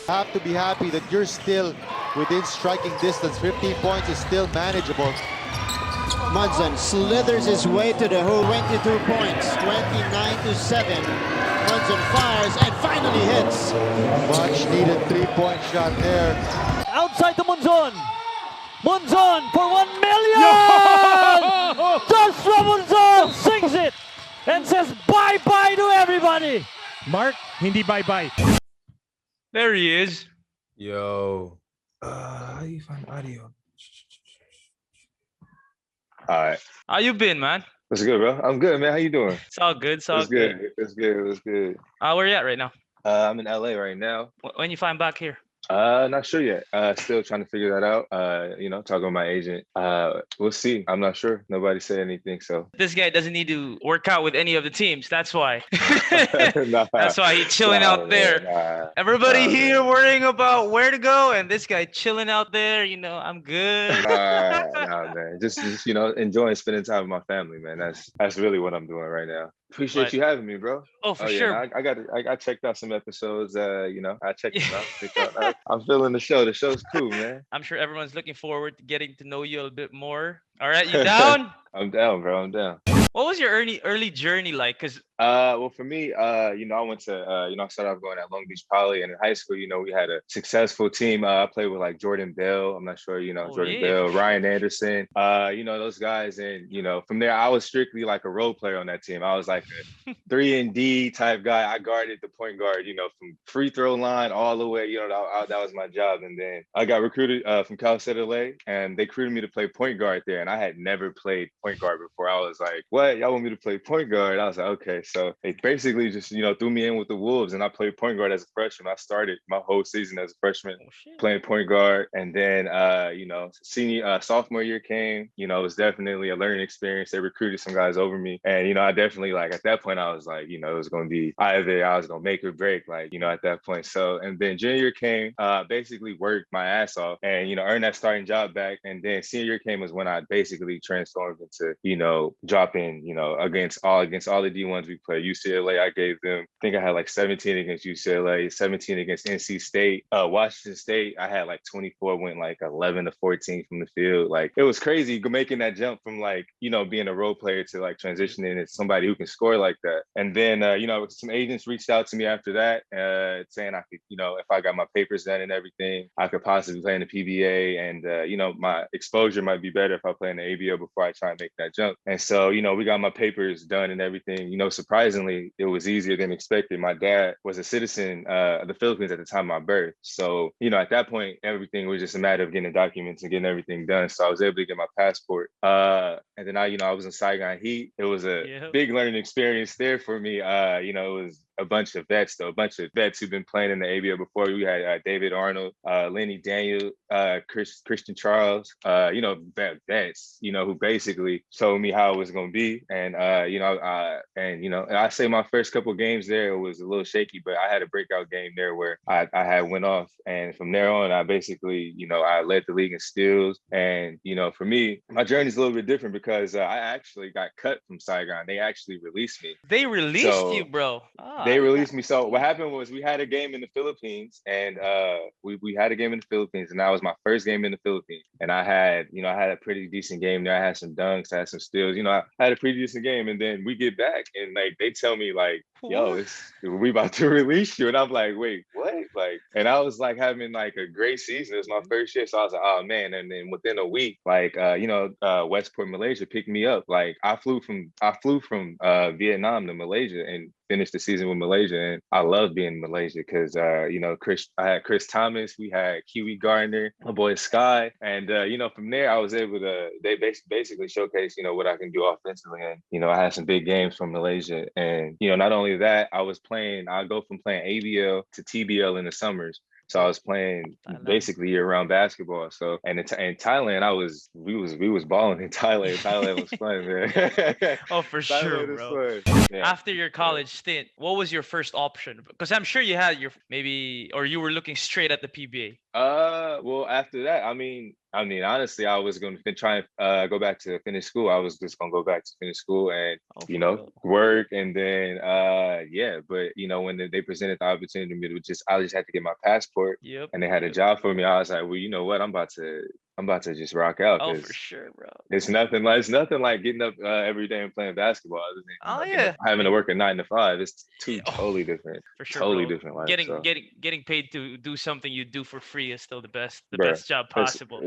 Have to be happy that you're still within striking distance. 15 points is still manageable. MUNZON slithers his way to the hoop. 22 points, 29-7. MUNZON fires and finally hits. Much needed 3-point shot there. Outside to MUNZON. MUNZON for 1 million! Joshua MUNZON sings it and says bye-bye to everybody. Mark, hindi bye-bye. There he is. Yo. How do you find audio? All right. How you been, man? What's good, bro? I'm good, man. How you doing? It's all good. It's all It's good. It's good. It's good. Where you at right now? I'm in LA right now. When you find back here? Not sure yet. Still trying to figure that out. Talking with my agent. We'll see. I'm not sure. Nobody said anything, so. This guy doesn't need to work out with any of the teams. That's why. Nah, That's why he's chilling out there. Everybody here worrying about where to go, and this guy chilling out there. I'm good. Nah, man. Just enjoying spending time with my family, man. That's really what I'm doing right now. Appreciate you having me, bro. Oh, for sure. Man, I checked out some episodes. I checked them out. I'm feeling the show. The show's cool, man. I'm sure everyone's looking forward to getting to know you a bit more. All right, you down? I'm down, bro. I'm down. What was your early journey like? Cause well, for me, I went to, I started off going at Long Beach Poly, and in high school, we had a successful team. I played with like Jordan Bell. I'm not sure, Jordan Bell, Ryan Anderson, those guys. And, from there, I was strictly like a role player on that team. I was like a 3-and-D type guy. I guarded the point guard, from free throw line all the way, that was my job. And then I got recruited from Cal State LA, and they recruited me to play point guard there. And I had never played point guard before. I was like, what? Y'all want me to play point guard? I was like, okay. So they basically just, threw me in with the Wolves, and I played point guard as a freshman. I started my whole season as a freshman playing point guard. And then, sophomore year came, it was definitely a learning experience. They recruited some guys over me. And, I definitely at that point, I was like, it was going to be either I was going to make or break, at that point. So, and then junior year came, basically worked my ass off and, earned that starting job back. And then senior year came was when I basically transformed into, dropping, against all the D1s we played. UCLA, I gave them, I think I had like 17 against UCLA, 17 against NC State. Washington State, I had like 24, went like 11 to 14 from the field. Like, it was crazy making that jump from being a role player to like transitioning into somebody who can score like that. And then, some agents reached out to me after that, saying I could, if I got my papers done and everything, I could possibly play in the PBA. And, my exposure might be better if I play in the ABO before I try and make that jump. And so, we got my papers done and everything. Surprisingly, it was easier than expected. My dad was a citizen of the Philippines at the time of my birth. So, at that point, everything was just a matter of getting the documents and getting everything done. So I was able to get my passport. And then I was in Saigon Heat. It was a big learning experience there for me. It was a bunch of vets who've been playing in the ABO before. We had David Arnold, Lenny Daniel, Christian Charles, vets, who basically showed me how it was going to be. And, I say my first couple of games there, it was a little shaky, but I had a breakout game there where I had went off. And from there on, I basically, I led the league in steals. And, for me, my journey is a little bit different because I actually got cut from Saigon. They actually released me. They released you, bro. They released me. So what happened was we had a game in the Philippines, and we had a game in the Philippines, and that was my first game in the Philippines. And I had a pretty decent game there. I had some dunks, I had some steals. I had a pretty decent game. And then we get back, and they tell me yo, we about to release you. And I'm like, wait, what? And I was having a great season. It was my first year. So I was like, oh man. And then within a week, Westport, Malaysia picked me up. I flew from Vietnam to Malaysia and finished the season with Malaysia. And I love being in Malaysia because, I had Chris Thomas, we had Kiwi Gardner, my boy Sky. And, from there, I was able to, they basically showcase, what I can do offensively. And, I had some big games from Malaysia. And, not only that, I go from playing ABL to TBL in the summers. So I was playing basically year-round basketball. So and in Thailand, we was balling in Thailand. Thailand was fun, man. Oh, for sure, bro. Yeah. After your college stint, what was your first option? Because I'm sure you had you were looking straight at the PBA. Well, after that, I mean, honestly, I was going to try and go back to finish school. I was just going to go back to finish school and, you know, work. And then, yeah, but, you know, when they presented the opportunity to me to I just had to get my passport and they had a job for me. I was like, well, you know what? I'm about to just rock out. Oh, for sure, bro. It's nothing like getting up every day and playing basketball. Other than, you know, having to work a 9 to 5. It's two totally different, for sure, totally bro. different life. Getting paid to do something you do for free is still the best job It's- possible.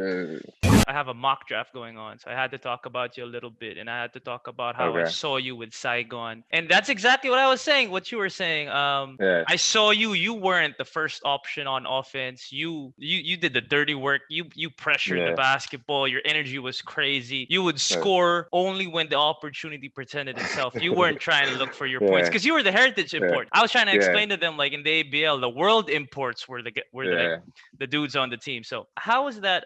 I have a mock draft going on, so I had to talk about you a little bit, and I had to talk about how I saw you with Saigon, and that's exactly what I was saying. What you were saying. I saw you. You weren't the first option on offense. You did the dirty work. You pressured the basketball. Your energy was crazy. You would score only when the opportunity presented itself. You weren't trying to look for your points because you were the heritage import. I was trying to explain to them, like, in the ABL, the world imports were the dudes on the team. So how was that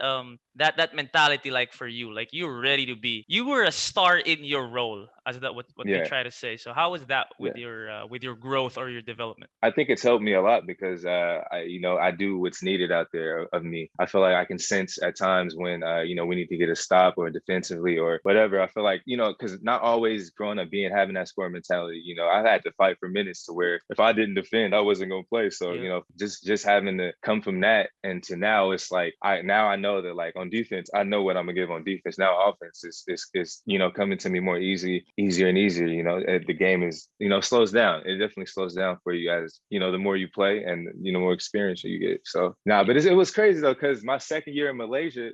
that mentality like for you? Like, you were ready to be. You were a star in your role, as that what they try to say. So how was that with your growth or your development? I think it's helped me a lot because I do what's needed out there of me. I feel like I can sense at times when we need to get a stop or defensively or whatever. I feel like, because not always growing up having that score mentality, I had to fight for minutes to where if I didn't defend, I wasn't gonna play. So just having to come from that and to now, it's like I know that, like, on defense, I know what I'm gonna give on defense. Now offense is coming to me more easier and easier. The game is slows down. It definitely slows down for you as the more you play and more experience you get. So but it was crazy though, because my second year in Malaysia,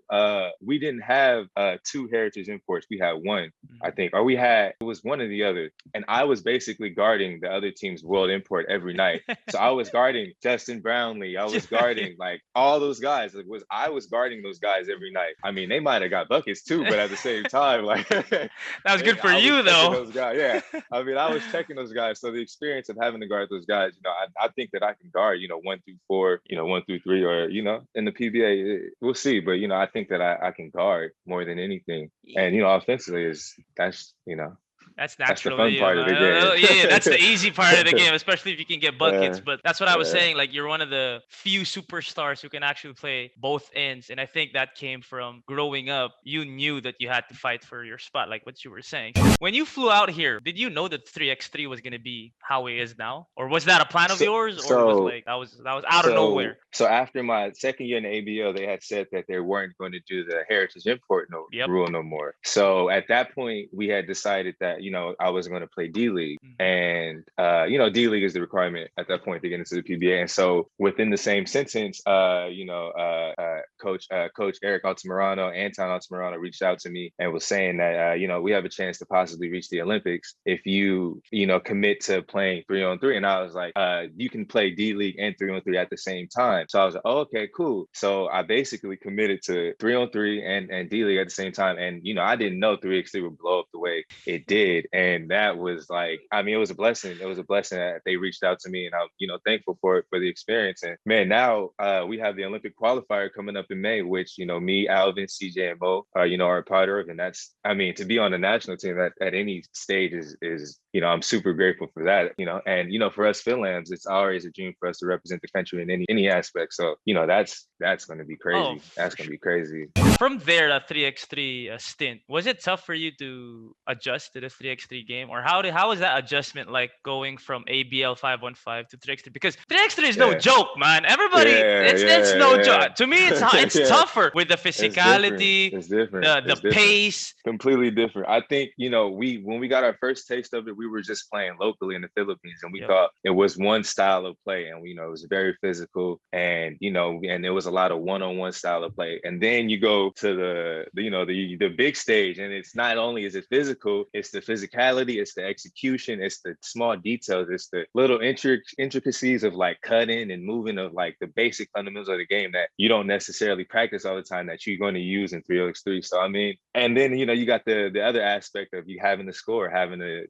we didn't have 2 heritage imports. We had one, I think, or it was one or the other, and I was basically guarding the other team's world import every night. So I was guarding Justin Brownlee. I was guarding like all those guys. I was guarding those guys every night. I mean, they might have got buckets too, but at the same time, like that was good for you though. Those guys, yeah. I mean, I was checking those guys. So the experience of having to guard those guys, I think that I can guard, 1 through 4, 1 through 3, or in the PBA, we'll see. But I think that I can guard more than anything. And offensively That's naturally the fun part of the game. Yeah, that's the easy part of the game, especially if you can get buckets. But that's what I was saying. Like, you're one of the few superstars who can actually play both ends. And I think that came from growing up. You knew that you had to fight for your spot, like what you were saying. When you flew out here, did you know that 3x3 was going to be how it is now? Or was that a plan of yours? Or was like that was out of nowhere? So after my second year in the ABL, they had said that they weren't going to do the heritage import rule no more. So at that point, we had decided that I was going to play D League, and D League is the requirement at that point to get into the PBA. And so within the same sentence, Coach Eric Altamirano, Anton Altamirano reached out to me and was saying that we have a chance to possibly reach the Olympics if you commit to playing 3-on-3. And I was like, you can play D League and 3-on-3 at the same time. So I was like, oh, okay, cool. So I basically committed to 3-on-3 and D League at the same time. And I didn't know 3x3 would blow up the way it did. And that was like, I mean, it was a blessing. It was a blessing that they reached out to me, and I'm, thankful for the experience. And man, now we have the Olympic qualifier coming up in May, which, me, Alvin, CJ, and Mo, are a part of. And that's, I mean, to be on the national team at any stage is I'm super grateful for that, and, for us Finlands, it's always a dream for us to represent the country in any aspect. So, that's going to be crazy. Oh, that's going to be crazy. From there, that 3x3 stint, was it tough for you to adjust to the 3x3 game? Or how was that adjustment like going from ABL 5-on-5 to 3x3? Because 3x3 is no joke, man. Everybody, it's no joke. To me, it's tougher with the physicality, it's different. The pace. Completely different. I think, when we got our first taste of it, we were just playing locally in the Philippines, and we thought it was one style of play, and it was very physical, and and it was a lot of one-on-one style of play. And then you go to the big stage, and it's not only is it physical, it's the physicality, it's the execution, it's the small details, it's the little intricacies of like cutting and moving, of like the basic fundamentals of the game that you don't necessarily practice all the time that you're going to use in 3x3. So I mean, and then you got the other aspect of you having to score, having to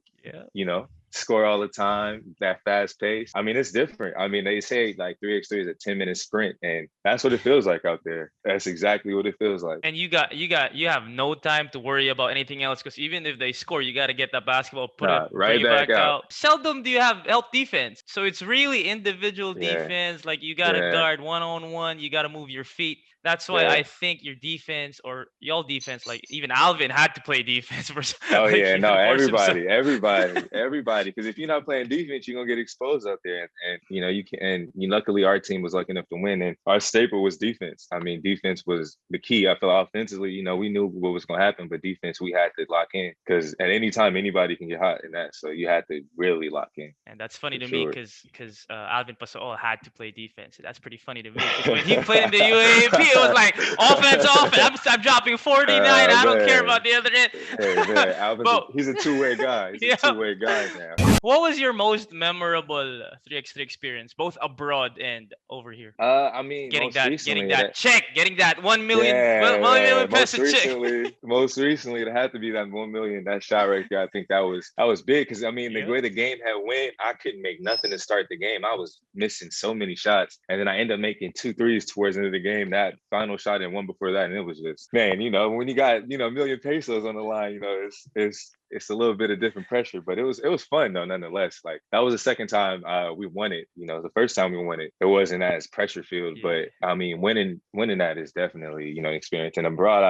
score all the time, that fast pace. I mean, it's different. I mean, they say like 3x3 is a 10-minute sprint, and that's what it feels like out there. That's exactly what it feels like. And you have no time to worry about anything else, because even if they score, you got to get the basketball, bring it back out. Seldom do you have help defense, so it's really individual defense. Like you got to guard one-on-one. You got to move your feet. That's why I think your defense, or y'all defense, like even Alvin had to play defense for. Everybody. Because if you're not playing defense, you're gonna get exposed out there, and you know you can. And luckily, our team was lucky enough to win, and our staple was defense. I mean, defense was the key. I feel offensively, you know, we knew what was gonna happen, but defense, we had to lock in, because at any time anybody can get hot in that. So you had to really lock in. And that's funny to me, because Alvin Pasol had to play defense. That's pretty funny to me, because when he played in the UAAP, it was like offense. I'm dropping 49. I don't care about the other end. Hey, Alvin, he's a two-way guy. He's a two-way guy now. What was your most memorable 3x3 experience, both abroad and over here? I mean, getting that check, getting that 1 million peso check. Most recently, it had to be that 1 million. That shot right there, I think that was big, because I mean, the way the game had went, I couldn't make nothing to start the game. I was missing so many shots, and then I ended up making 2 threes towards the end of the game. That final shot and one before that, and it was just, man, you know, when you got, you know, 1 million pesos on the line, you know, it's a little bit of different pressure, but it was fun though, nonetheless. Like that was the second time we won it. You know, the first time we won it, it wasn't as pressure filled, but I mean, winning that is definitely, you know, an experience. And abroad,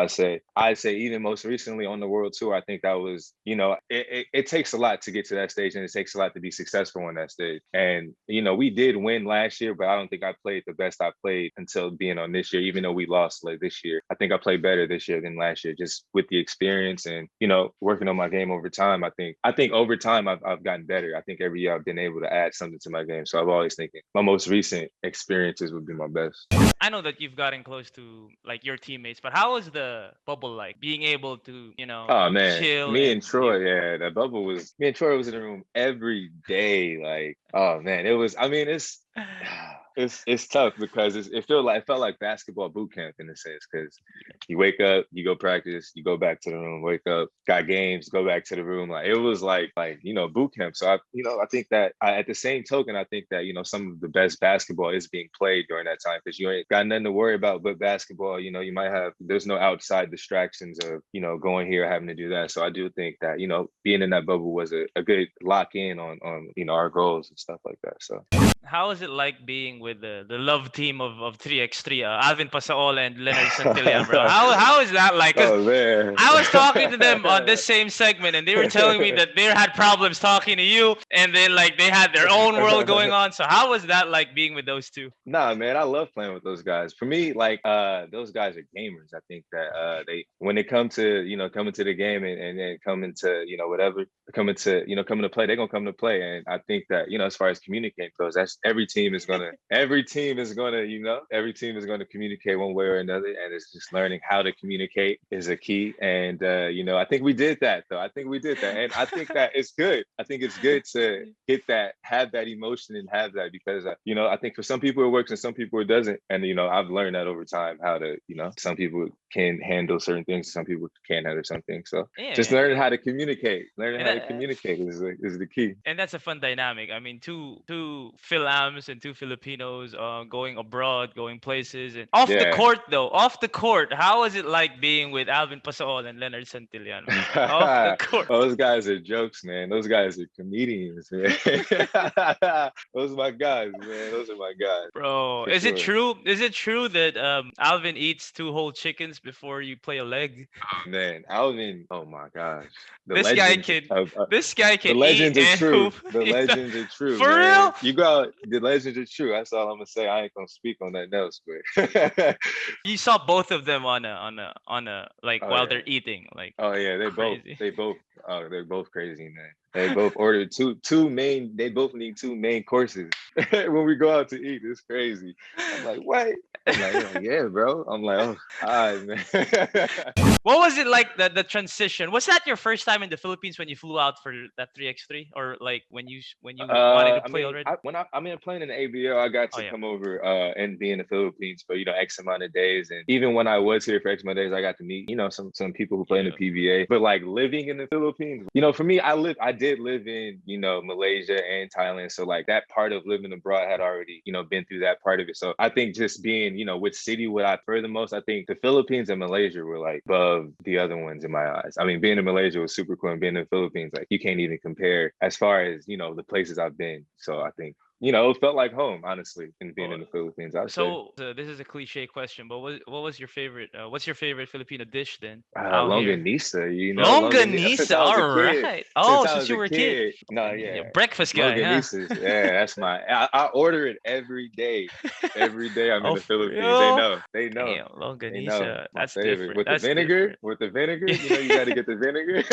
I'd say even most recently on the world tour, I think that was, you know, it takes a lot to get to that stage, and it takes a lot to be successful on that stage. And you know, we did win last year, but I don't think I played the best I played until being on this year. Even though we lost like this year, I think I played better this year than last year, just with the experience and, you know, working on my game over time. I think over time I've gotten better. I think every year I've been able to add something to my game. So I've always thinking my most recent experiences would be my best. I know that you've gotten close to like your teammates, but how was the bubble like? Being able to, you know, chill. Me and Troy, that bubble was, me and Troy was in the room every day. Like, oh man, it was, I mean, it's tough, because it felt like basketball boot camp in a sense, because you wake up, you go practice, you go back to the room, wake up, got games, go back to the room. Like it was like you know, boot camp. So I think that at the same token, I think that, you know, some of the best basketball is being played during that time, because you ain't got nothing to worry about but basketball. You know, there's no outside distractions of, you know, going here, having to do that. So I do think that, you know, being in that bubble was a good lock in on you know, our goals and stuff like that. So how is it like being with the love team of 3x3, Alvin Pasaol and Leonard Santillan, bro? How is that like? Oh man, I was talking to them on this same segment, and they were telling me that they had problems talking to you, and then like they had their own world going on. So how was that like being with those two? Nah, man, I love playing with those guys. For me, like those guys are gamers. I think that when they come to, you know, coming to the game and then coming to, you know, whatever, coming to play, they're gonna come to play. And I think that, you know, as far as communicating goes, that's every team is gonna communicate one way or another, and it's just learning how to communicate is a key. And you know, I think we did that though. And I think that it's good. I think it's good to have that emotion and have that, because you know, I think for some people it works and some people it doesn't. And you know, I've learned that over time, how to, you know, some people can handle certain things, some people can't handle some things. So just learning how to communicate. Learning how to communicate is the key. And that's a fun dynamic. I mean, two Philams and two Filipinos going abroad, going places. And off the court, how was it like being with Alvin Pasaol and Leonard Santillan? Off the court. Those guys are jokes, man. Those guys are comedians, man. Those are my guys, man. Those are my guys. Bro, is it true that Alvin eats 2 whole chickens before you play a leg? Man, Alvin, oh my gosh. This guy can the legends eat are true. hoop. The legends are true. For man. real? You go, the legends are true. That's all I'm gonna say. I ain't gonna speak on that else, but you saw both of them on a like while they're eating. Like, oh yeah, they're both crazy, man. They both ordered two main. They both need 2 main courses when we go out to eat. It's crazy. I'm like, what? I'm like, yeah, bro. I'm like, oh, all right, man. What was it like, the transition? Was that your first time in the Philippines when you flew out for that 3x3, or like when you wanted to play already? Playing in the ABL, I got to come over and be in the Philippines for, you know, X amount of days. And even when I was here for X amount of days, I got to meet, you know, some people who play in the PBA. But like living in the Philippines, you know, for me, I did live in, Malaysia and Thailand. So like that part of living abroad had already, been through that part of it. So I think just being, which city would I prefer the most? I think the Philippines and Malaysia were like above the other ones in my eyes. I mean, being in Malaysia was super cool, and being in the Philippines, like you can't even compare as far as, the places I've been. So I think, it felt like home, honestly, in being in the Philippines. So this is a cliche question, but what was your favorite? What's your favorite Filipino dish then? Longanisa, Longanisa, all right. Oh, since you were a kid. No, yeah. Breakfast guy, Longanisa's, huh? Yeah, that's I order it every day. Every day I'm in the Philippines. They know. Damn, longanisa. That's favorite. Different. With the vinegar, you got to get the vinegar.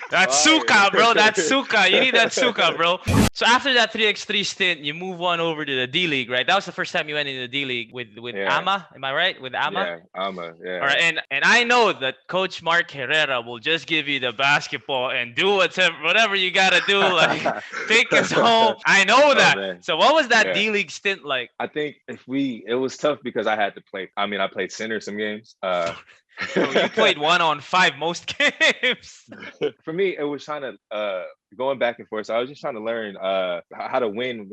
That's suka, bro. That's suka. You need that suka, bro. So after that 3x3 stint, you move on over to the D League, right? That was the first time you went into the D League with Ama. Am I right? With Ama? Yeah, Ama. Yeah. All right, and I know that Coach Mark Herrera will just give you the basketball and do whatever you gotta do, like take us home. I know that. So what was that D League stint like? I think it was tough because I had to play. I mean, I played center some games. Bro, you played 1-on-5 most games. For me, it was trying to going back and forth. So I was just trying to learn how to win.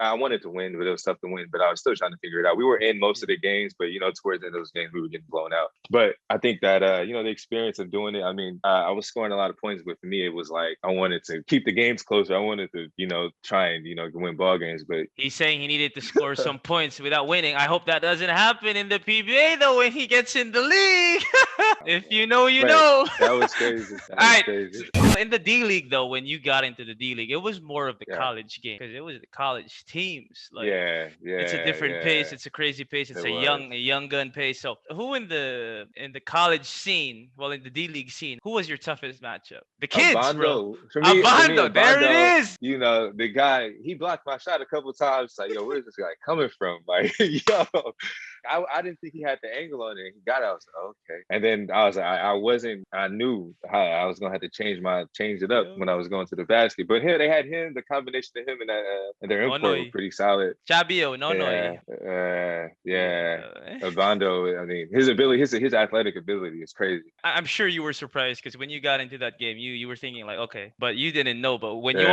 I wanted to win, but it was tough to win. But I was still trying to figure it out. We were in most of the games, but towards the end of those games, we were getting blown out. But I think that the experience of doing it. I mean, I was scoring a lot of points, but for me, it was like I wanted to keep the games closer. I wanted to, try and win ball games. But he's saying he needed to score some points without winning. I hope that doesn't happen in the PBA though when he gets in the league. If you know, you know. That was crazy. Crazy. In the D League though, when you got into the D League, it was more of the college game because it was the college teams. Like, it's a different pace. It's a crazy pace. It's a young gun pace. So who in the college scene, in the D League scene, who was your toughest matchup? The kids, Abando. Bro. For me, Abando, there it is. The guy, he blocked my shot a couple times. Like, yo, where's this guy coming from? Like, yo. I didn't think he had the angle on it. He got it. I was like, okay. And then I was like, I knew how I was gonna have to change it up when I was going to the basket. But here they had him, the combination of him and their import were pretty solid. Chabio, Abando, I mean, his ability, his athletic ability is crazy. I'm sure you were surprised because when you got into that game, you were thinking like, okay, but you didn't know. But when you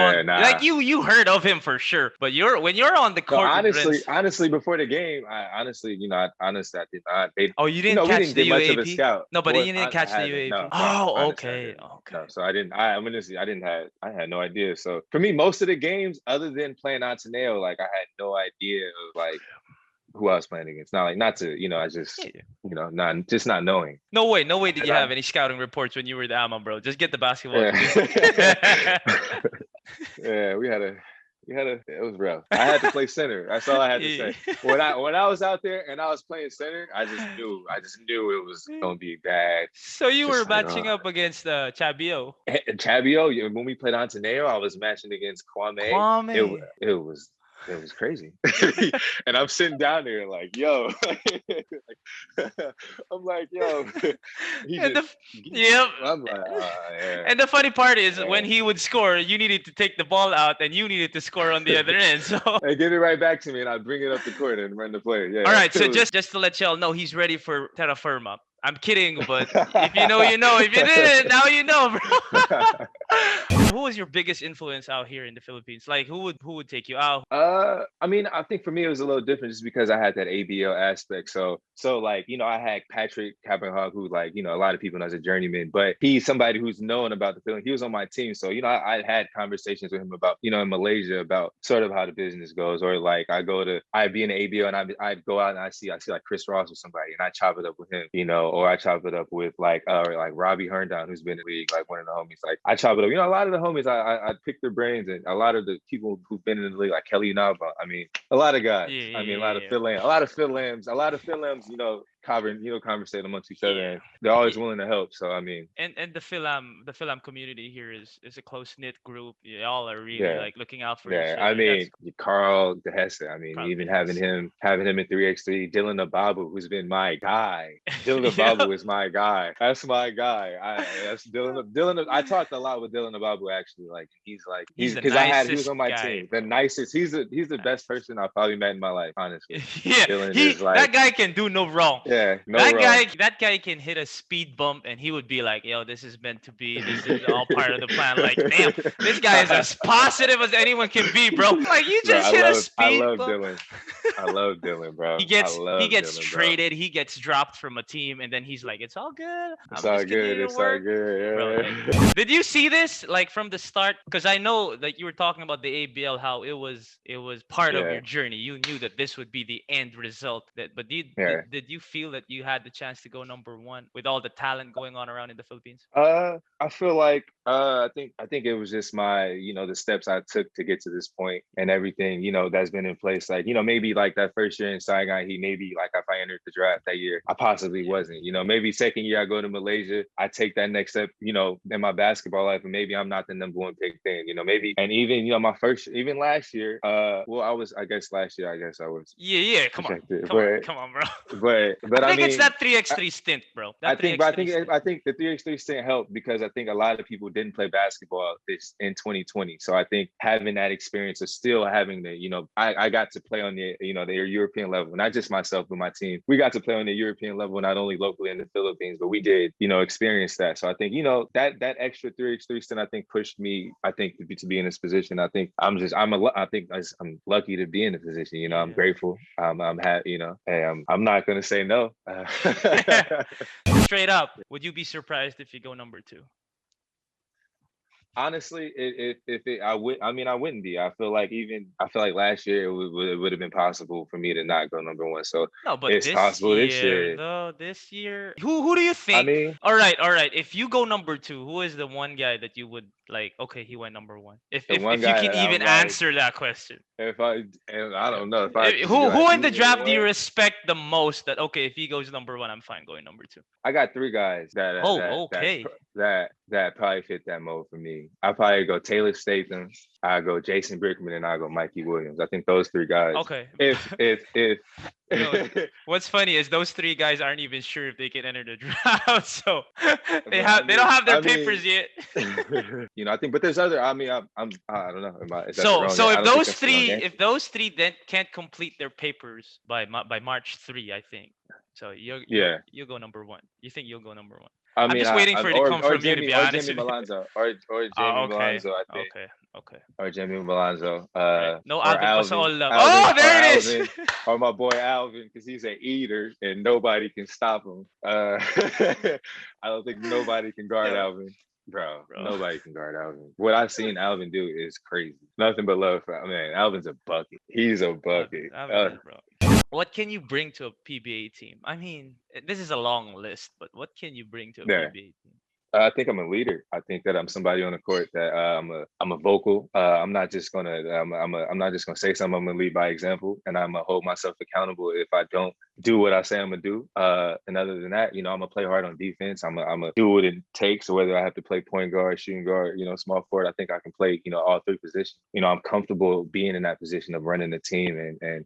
heard of him for sure. But when you're on the court, honestly, before the game, I did not. You didn't catch the much UAP? of a scout. No, but you didn't catch the UAP. No, okay. No, so I didn't. I had no idea. So for me, most of the games, other than playing Ateneo, like I had no idea of like who I was playing against. Not not knowing. No way did you have any scouting reports when you were the Alma, bro. Just get the basketball. Yeah, it was rough. I had to play center. That's all I had to say. When I was out there and I was playing center, I just knew it was gonna be bad. So you were matching up against Chabio. Chabio, when we played Ateneo, I was matching against Kwame. It was crazy. And I'm sitting down there like, yo. I'm like, yo. I'm like, yeah. And the funny part is when he would score, you needed to take the ball out and you needed to score on the other end. So hey, give it right back to me and I'll bring it up the court and run the play. Yeah. All right, so just to let y'all know, he's ready for terra firma. I'm kidding, but if you know, you know. If you didn't, now you know, bro. Who was your biggest influence out here in the Philippines? Like, who would take you out? I mean, I think for me it was a little different just because I had that ABL aspect. So like, I had Patrick Kappenhag, who like, a lot of people know as a journeyman, but he's somebody who's known about the Philippines. He was on my team. So, I had conversations with him about, in Malaysia about sort of how the business goes, or like I'd be in the ABL and I'd go out and I see like Chris Ross or somebody and I chop it up with him, or I chop it up with like Robbie Herndon, who's been in the league, like one of the homies. Like I chop it up. A lot of the homies, I pick their brains, and a lot of the people who've been in the league, like Kelly Nava. I mean, a lot of guys. A lot of Phil Lambs, conversate amongst each other, and they're always willing to help. So I mean, and the Philam community here is a close knit group. Y'all are really like looking out for each other. I mean, Carl DeHesse. I mean, even having him in 3x3, Dylan Ababu, who's been my guy. Dylan Ababu is my guy. That's my guy. That's Dylan. I talked a lot with Dylan Ababu actually. Like he's because he was on my team. The nicest. He's the best person I've probably met in my life. Honestly. Yeah. Dylan is like, that guy can do no wrong. Yeah, no That wrong. guy can hit a speed bump and he would be like, yo, this is meant to be. This is all part of the plan. Like, damn, this guy is as positive as anyone can be, bro. Like, you Bro, just hit a I speed love bump. Dylan. I love Dylan, bro. He gets Dylan, traded, he gets dropped from a team, and then he's like, it's all good. It's I'm all just good. continuing to It's all work. good. Bro, Yeah. like, did you see this like from the start? Because I know that you were talking about the ABL, how it was part of your journey. You knew that this would be the end result. But did you feel that you had the chance to go #1 with all the talent going on around in the Philippines? I feel like I think it was just my, the steps I took to get to this point and everything, that's been in place. Like, maybe like that first year in Saigon, maybe like if I entered the draft that year, I possibly wasn't. Maybe second year I go to Malaysia, I take that next step, in my basketball life, and maybe I'm not the #1 pick then, maybe. And even, my even last year, I guess last year, I was. Yeah, come on, bro. But I think it's that 3x3 stint, bro. I think the 3x3 stint helped because I think a lot of people didn't play basketball in 2020. So I think having that experience of still having the, I got to play on the, the European level, not just myself, but my team. We got to play on the European level, not only locally in the Philippines, but we did, experience that. So I think, that extra 3x3 stint, I think pushed me, I think to be in this position. I think I'm lucky to be in the position. I'm grateful. I'm happy, hey, I'm not going to say no. Straight up, would you be surprised if you go #2? Honestly, I wouldn't be. I feel like last year it would have been possible for me to not go #1. So no, but it's possible this year. Though this year, who do you think? I mean, all right. If you go #2, who is the one guy that you would like? Okay, he went #1. If you can even answer that question. I don't know who in the draft do you respect the most? That okay, if he goes #1, I'm fine going #2. I got 3 guys that probably fit that mold for me. I probably go Taylor Statham, I go Jason Brickman, and I go Mikey Williams. I think those 3 guys. Okay. If what's funny is those 3 guys aren't even sure if they can enter the draft, so they don't have their papers yet. I think, but there's other. I don't know. So if those three then can't complete their papers by March 3, I think. So you'll go #1. You think you'll go #1? I'm just waiting for it to come from you, to be honest. Jamie Malonzo, or Jamie Malonzo, I think. Okay. Or Jamie Malonzo. No, Alvin. Oh, there it is. Or my boy Alvin, because he's an eater and nobody can stop him. I don't think nobody can guard Alvin. Bro, nobody can guard Alvin. What I've seen Alvin do is crazy. Nothing but love for Alvin's a bucket. He's a bucket. Bro. What can you bring to a PBA team? I mean, this is a long list, but what can you bring to a PBA team? I think I'm a leader. I think that I'm somebody on the court that I'm a vocal. I'm not just gonna say something. I'm gonna lead by example, and I'm gonna hold myself accountable if I don't do what I say I'm gonna do. And other than that, I'm gonna play hard on defense. I'm gonna do what it takes. So whether I have to play point guard, shooting guard, small forward, I think I can play all 3 positions. I'm comfortable being in that position of running the team, and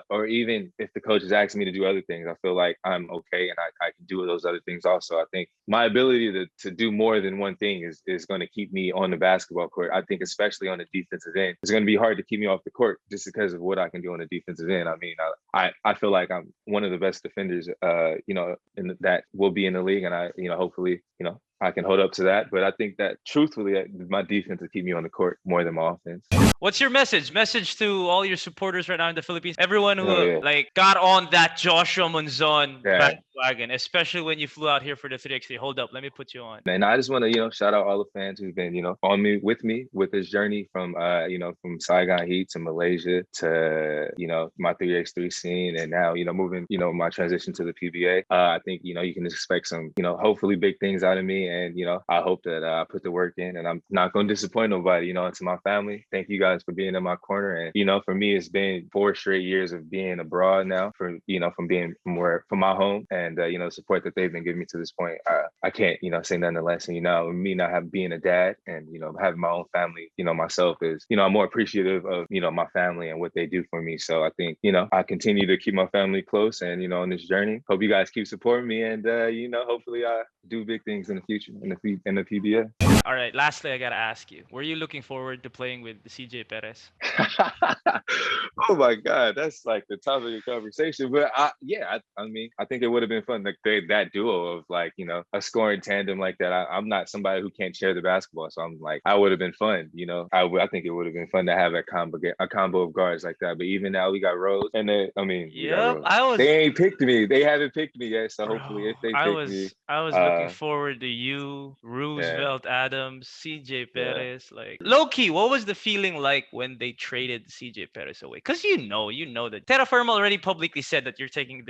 or even if the coach is asking me to do other things, I feel like I'm okay and I can do those other things also. I think my ability to do more than one thing is going to keep me on the basketball court. I think especially on the defensive end, it's going to be hard to keep me off the court just because of what I can do on the defensive end. I mean, I feel like I'm one of the best defenders, that will be in the league, and I, hopefully, I can hold up to that. But I think that truthfully, my defense will keep me on the court more than my offense. What's your message? Message to all your supporters right now in the Philippines. Everyone who got on that Joshua Munzon bandwagon, especially when you flew out here for the 3x3. Hold up, let me put you on. And I just want to, shout out all the fans who've been, with me with this journey from, from Saigon Heat to Malaysia to, my 3x3 scene, and now, moving, my transition to the PBA. I think, you can expect some, hopefully big things out of me. And, I hope that I put the work in, and I'm not going to disappoint nobody, and to my family. Thank you guys for being in my corner. And, for me, it's been 4 straight years of being abroad now from being from my home, and, the support that they've been giving me to this point. I can't, say nothing less. And, me not being a dad and, having my own family, myself is, I'm more appreciative of, my family and what they do for me. So I think, I continue to keep my family close and, on this journey. Hope you guys keep supporting me, and, hopefully I do big things in the future in the PBA. All right. Lastly, I gotta ask you: were you looking forward to playing with CJ Perez? Oh my God, that's like the topic of conversation. But I mean, I think it would have been fun. Like that duo of like, you know, a scoring tandem like that. I'm not somebody who can't share the basketball, so I'm like, I would have been fun. You know, I think it would have been fun to have a combo of guards like that. But even now, we got Rose, and then we got Yep, Rose. They ain't picked me. They haven't picked me yet. So hopefully, if they pick me, I was looking forward to you, Roosevelt Adams, CJ Perez. Like low key, what was the feeling like when they traded CJ Perez away? Because you know that Terra Firma already publicly said that they're taking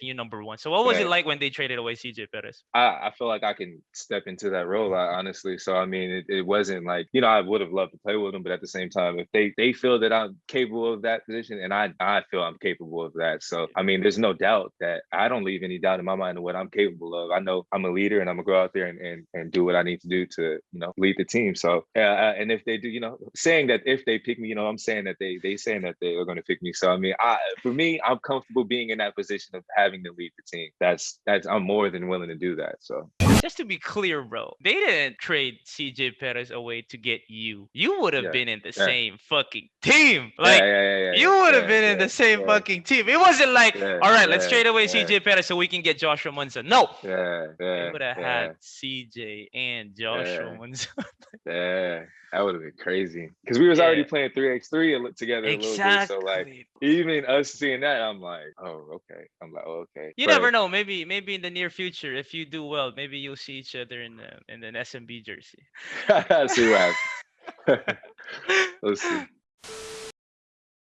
you number one. So what was it like when they traded away CJ Perez? I feel like I can step into that role, honestly. So I mean, it wasn't like, you know, I would have loved to play with them, but at the same time, if they feel that I'm capable of that position, and I feel I'm capable of that. So I mean, there's no doubt that I don't leave any doubt in my mind of what I'm capable of. I know I'm a leader, and I'm gonna go out there and do what I need to do to, you know, lead the team. So and if they do, you know, saying that if they pick me, you know, I'm saying that they saying that they are going to pick me. So I mean, for me, I'm comfortable being in that position of having to lead the team. That's I'm more than willing to do that. So just to be clear, bro, they didn't trade CJ Perez away to get you. You would have been in the same fucking team. Like you would have been in the same fucking team. It wasn't like, all right, let's trade away CJ Perez so we can get Joshua Munson. No. They would have had CJ and Joshua Munson. That would have been crazy because we was already playing 3x3 together a little bit. So like even us seeing that, I'm like, oh okay. I'm like, oh, okay. You never know. Maybe in the near future, if you do well, maybe you'll see each other in an SMB jersey. See what happens. Let's see.